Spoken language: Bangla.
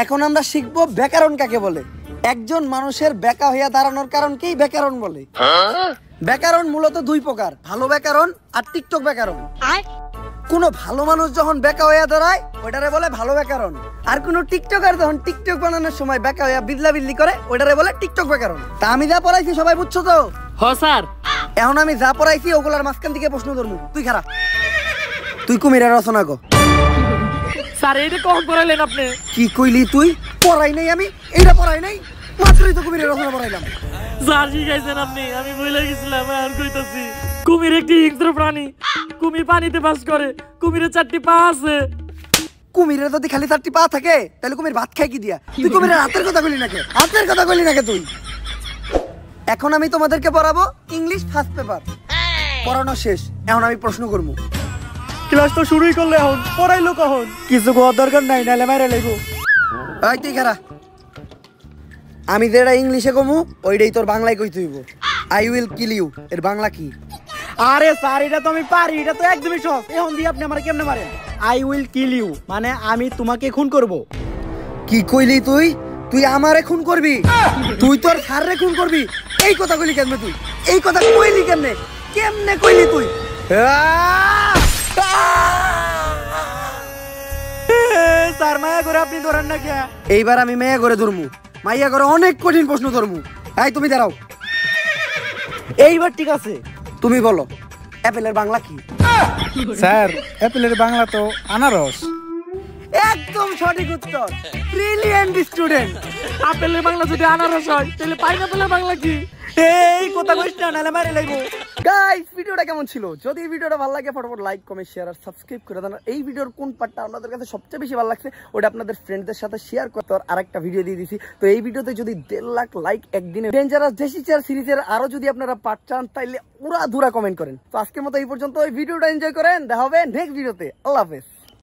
এখন আমরা শিখবো ব্যাকরণ কাকে বলে। একজন মানুষের বেকা হইয়া দাঁড়ানোর কারণকেই ব্যাকরণ বলে। ব্যাকরণ মূলত দুই প্রকার, ভালো ব্যাকরণ আর টিকটক ব্যাকরণ। কোন ভালো মানুষ যখন বেকা হইয়া দাঁড়ায় ওটারে বলে ভালো ব্যাকরণ, আর কোন টিকটকার যখন টিকটক বানানোর সময় বেকা হইয়া বিদলা বিদলি করে ওটারে বলে টিকটক ব্যাকরণ। তা আমি যা পড়াইছি সবাই বুঝছো তো? হ্যাঁ স্যার। এখন আমি যা পড়াইছি ওগুলার মাঝখান থেকে প্রশ্ন ধরবো। তুই খারাপ, তুই কুমিরের রচনা কর। স্যার এইটা কখন পড়াইলেন আপনি? কি কইলি তুই? পড়াই নাই আমি, এইটা পড়াই নাই, মাত্রই তো কুমিরের রচনা পড়াইলাম। স্যার শিখাইছেন আপনি, আমি ভুলে গেছিলাম। আর কইতাছি কুমির একটি হিংস্র প্রাণী, কুমির পানিতে বাস করে, কুমিরের 4টি পা আছে। কুমিরের যদি খালি 4টি পা থাকে তাহলে কুমির ভাত খায় কি দিয়া? তুই কুমিরের হাতের কথা কইলি নাকি? হাতের কথা কইলি নাকি তুই? এখন আমি তোমাদেরকে পড়াবো ইংলিশ ফার্স্ট পেপার। পড়ানো শেষ, এখন আমি প্রশ্ন করবো। ক্লাস তো শুরুই করলে, এখন পড়াইলো কখন? কিছু কোয়ার দরকার নাই, নাহলে মাইরা লাইবো। ওই তুই খারা, আমি যেটা ইংলিশে কমু ওইটাই তোর বাংলায় কইতে হইব। আই উইল কিল ইউ এর বাংলা কি? আরে স্যার এটা তো আমি পারি, এটা তো একদমই সহজ। এখন দিয়ে আপনি আমার কেমনে মারেন? আই উইল কিল ইউ মানে আমি তোমাকে খুন করব। কি কইলি তুই? তুই আমারে খুন করবি? তুই তোর স্যাররে খুন করবি? এই কথা কইলি কেমনে তুই? এই কথা কইলি কেমনে? কেমনে কইলি তুই? স্যার মায়া করে আপনি ধরেন না কে? এইবার আমি মেয়া করে ধরমু, মাইয়া করে অনেক কঠিন প্রশ্ন ধরমু। এই তুমি দাঁড়াও। এইবার ঠিক আছে, তুমি বলো অ্যাপেলের বাংলা কি? স্যার অ্যাপেলের বাংলা তো আনারস। একদম সঠিক উত্তর, ব্রিলিয়ান্ট স্টুডেন্ট। আপেলের বাংলা যদি আনারস হয় তাহলে পাইনাপেলের বাংলা কি? এই কথা কইছ না, নালে মারে লাইবো। গাইস ভিডিওটা কেমন ছিল? যদি এই ভিডিওটা ভালো লাগে ফটাফট লাইক কমেন্ট শেয়ার আর সাবস্ক্রাইব করে দেন। এই ভিডিওর কোন পার্টটা আপনাদের কাছে সবচেয়ে বেশি ভালো লাগছে ওটা আপনাদের ফ্রেন্ডদের সাথে শেয়ার করতে। আর আরেকটা ভিডিও দিয়ে দিছি, তো এই ভিডিওতে যদি 1.5 লাখ লাইক একদিনে ডেঞ্জারাস ডেসিচার সিরিজের আরো যদি আপনারা পার্ট চান তাইলে উড়া ধুরা কমেন্ট করেন। তো আজকের মতো এই পর্যন্ত, এই ভিডিওটা এনজয় করেন, দেখা হবে নেক্সট ভিডিওতে। আল্লাহ হাফেজ।